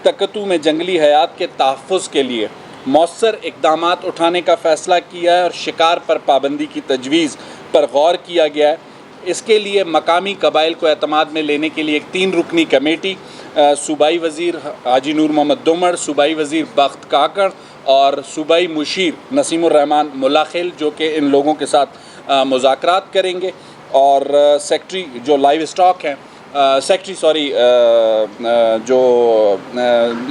تکتو میں جنگلی حیات کے تحفظ کے لیے مؤثر اقدامات اٹھانے کا فیصلہ کیا ہے اور شکار پر پابندی کی تجویز پر غور کیا گیا ہے۔ اس کے لیے مقامی قبائل کو اعتماد میں لینے کے لیے ایک 3 رکنی کمیٹی صوبائی وزیر حاجی نور محمد دمڑ، صوبائی وزیر بخت کاکڑ اور صوبائی مشیر نسیم الرحمان ملاخل جو کہ ان لوگوں کے ساتھ مذاکرات کریں گے، اور سیکٹری جو لائیو اسٹاک ہیں جو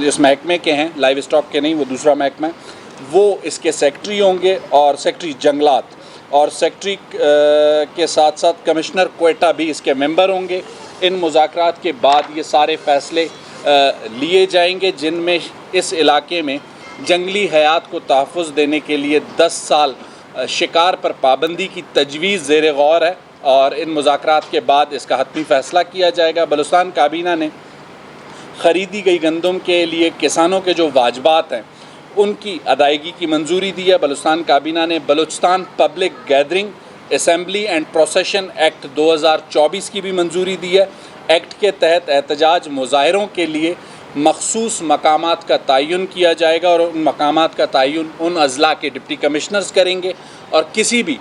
اس محکمے کے ہیں، لائیو اسٹاک کے نہیں، وہ دوسرا محکمہ ہے، وہ اس کے سیکٹری ہوں گے، اور سیکٹری جنگلات اور سیکٹری کے ساتھ ساتھ کمشنر کوئٹہ بھی اس کے ممبر ہوں گے۔ ان مذاکرات کے بعد یہ سارے فیصلے لیے جائیں گے جن میں اس علاقے میں جنگلی حیات کو تحفظ دینے کے لیے 10 سال شکار پر پابندی کی تجویز زیر غور ہے، اور ان مذاکرات کے بعد اس کا حتمی فیصلہ کیا جائے گا۔ بلوچستان کابینہ نے خریدی گئی گندم کے لیے کسانوں کے جو واجبات ہیں ان کی ادائیگی کی منظوری دی ہے۔ بلوچستان کابینہ نے Balochistan public gathering assembly and procession act 2024 کی بھی منظوری دی ہے۔ ایکٹ کے تحت احتجاج مظاہروں کے لیے مخصوص مقامات کا تعین کیا جائے گا، اور ان مقامات کا تعین ان اضلاع کے ڈپٹی کمشنرز کریں گے، اور کسی بھی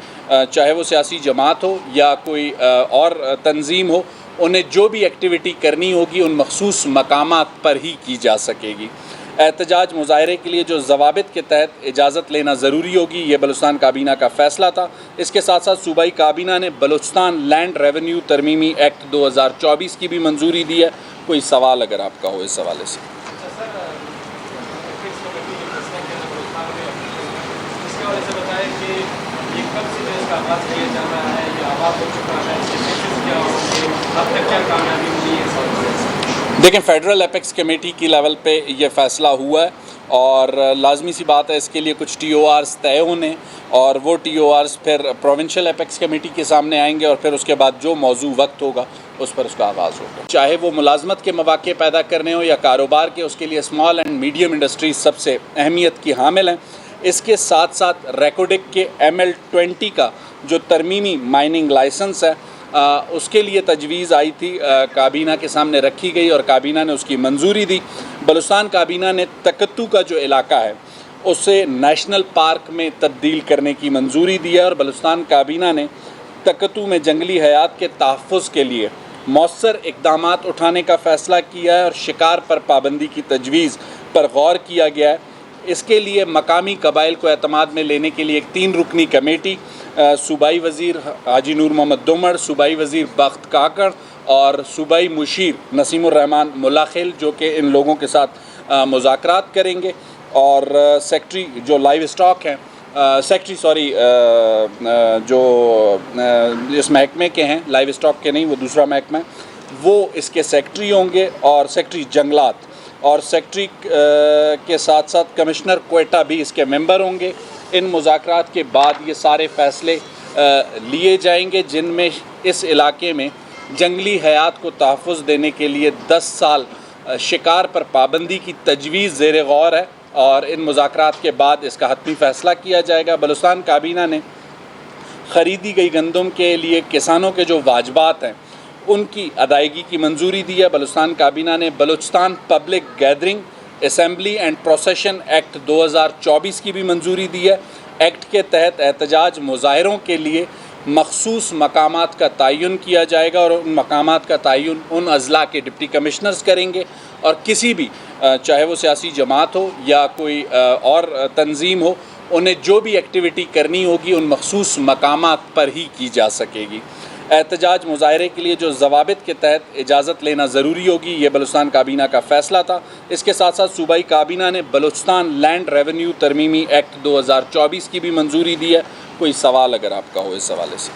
چاہے وہ سیاسی جماعت ہو یا کوئی اور تنظیم ہو، انہیں جو بھی ایکٹیویٹی کرنی ہوگی ان مخصوص مقامات پر ہی کی جا سکے گی۔ احتجاج مظاہرے کے لیے جو ضوابط کے تحت اجازت لینا ضروری ہوگی، یہ بلوچستان کابینہ کا فیصلہ تھا۔ اس کے ساتھ ساتھ صوبائی کابینہ نے بلوچستان لینڈ ریونیو ترمیمی ایکٹ 2024 کی بھی منظوری دی ہے۔ کوئی سوال اگر آپ کا ہو اس حوالے سے؟ دیکھیں، فیڈرل اپیکس کمیٹی کی لیول پہ یہ فیصلہ ہوا ہے، اور لازمی سی بات ہے اس کے لیے کچھ ٹی او آرز طے ہونے، اور وہ ٹی او آرز پھر پروونشل اپیکس کمیٹی کے سامنے آئیں گے، اور پھر اس کے بعد جو موضوع وقت ہوگا اس پر اس کا آغاز ہوگا۔ چاہے وہ ملازمت کے مواقع پیدا کرنے ہو یا کاروبار کے، اس کے لیے اسمال اینڈ میڈیم انڈسٹریز سب سے اہمیت کی حامل ہیں۔ اس کے ساتھ ساتھ ریکوڈک کے ML20 کا جو ترمیمی مائننگ لائسنس ہے، اس کے لیے تجویز آئی تھی، کابینہ کے سامنے رکھی گئی اور کابینہ نے اس کی منظوری دی۔ بلوچستان کابینہ نے تکتو کا جو علاقہ ہے اسے نیشنل پارک میں تبدیل کرنے کی منظوری دی ہے، اور بلوچستان کابینہ نے تکتو میں جنگلی حیات کے تحفظ کے لیے مؤثر اقدامات اٹھانے کا فیصلہ کیا ہے اور شکار پر پابندی کی تجویز پر غور کیا گیا ہے۔ اس کے لیے مقامی قبائل کو اعتماد میں لینے کے لیے ایک 3 رکنی کمیٹی صوبائی وزیر حاجی نور محمد دمڑ، صوبائی وزیر بخت کاکڑ اور صوبائی مشیر نسیم الرحمان ملاخل جو کہ ان لوگوں کے ساتھ مذاکرات کریں گے، اور سیکٹری جو لائیو اسٹاک ہیں جو اس محکمے کے ہیں، لائیو اسٹاک کے نہیں، وہ دوسرا محکمہ ہے، وہ اس کے سیکٹری ہوں گے، اور سیکٹری جنگلات اور سیکٹری کے ساتھ ساتھ کمشنر کوئٹہ بھی اس کے ممبر ہوں گے۔ ان مذاکرات کے بعد یہ سارے فیصلے لیے جائیں گے جن میں اس علاقے میں جنگلی حیات کو تحفظ دینے کے لیے 10 سال شکار پر پابندی کی تجویز زیر غور ہے، اور ان مذاکرات کے بعد اس کا حتمی فیصلہ کیا جائے گا۔ بلوچستان کابینہ نے خریدی گئی گندم کے لیے کسانوں کے جو واجبات ہیں ان کی ادائیگی کی منظوری دی ہے۔ بلوچستان کابینہ نے Balochistan public gathering assembly and procession act 2024 کی بھی منظوری دی ہے۔ ایکٹ کے تحت احتجاج مظاہروں کے لیے مخصوص مقامات کا تعین کیا جائے گا، اور ان مقامات کا تعین ان اضلاع کے ڈپٹی کمشنرز کریں گے، اور کسی بھی چاہے وہ سیاسی جماعت ہو یا کوئی اور تنظیم ہو، انہیں جو بھی ایکٹیویٹی کرنی ہوگی ان مخصوص مقامات پر ہی کی جا سکے گی۔ احتجاج مظاہرے کے لیے جو ضوابط کے تحت اجازت لینا ضروری ہوگی، یہ بلوچستان کابینہ کا فیصلہ تھا۔ اس کے ساتھ ساتھ صوبائی کابینہ نے بلوچستان لینڈ ریونیو ترمیمی ایکٹ 2024 کی بھی منظوری دی ہے۔ کوئی سوال اگر آپ کا ہو اس حوالے سے؟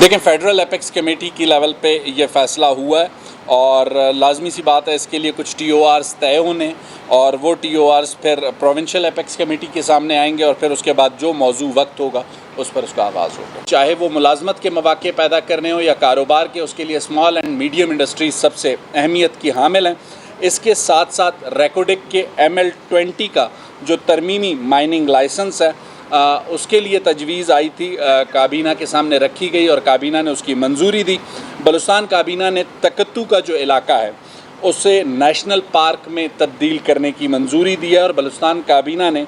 دیکھیں، فیڈرل اپیکس کمیٹی کی لیول پہ یہ فیصلہ ہوا ہے، اور لازمی سی بات ہے اس کے لیے کچھ ٹی او آرز طے ہونے، اور وہ ٹی او آرز پھر پروونشل اپیکس کمیٹی کے سامنے آئیں گے، اور پھر اس کے بعد جو موضوع وقت ہوگا اس پر اس کا آغاز ہوگا۔ چاہے وہ ملازمت کے مواقع پیدا کرنے ہو یا کاروبار کے، اس کے لیے اسمال اینڈ میڈیم انڈسٹریز سب سے اہمیت کی حامل ہیں۔ اس کے ساتھ ساتھ ریکوڈک کے ML20 کا جو ترمیمی مائننگ لائسنس ہے اس کے لیے تجویز آئی تھی، کابینہ کے سامنے رکھی گئی اور کابینہ نے اس کی منظوری دی۔ بلوچستان کابینہ نے تکتو کا جو علاقہ ہے اسے نیشنل پارک میں تبدیل کرنے کی منظوری دی ہے، اور بلوچستان کابینہ نے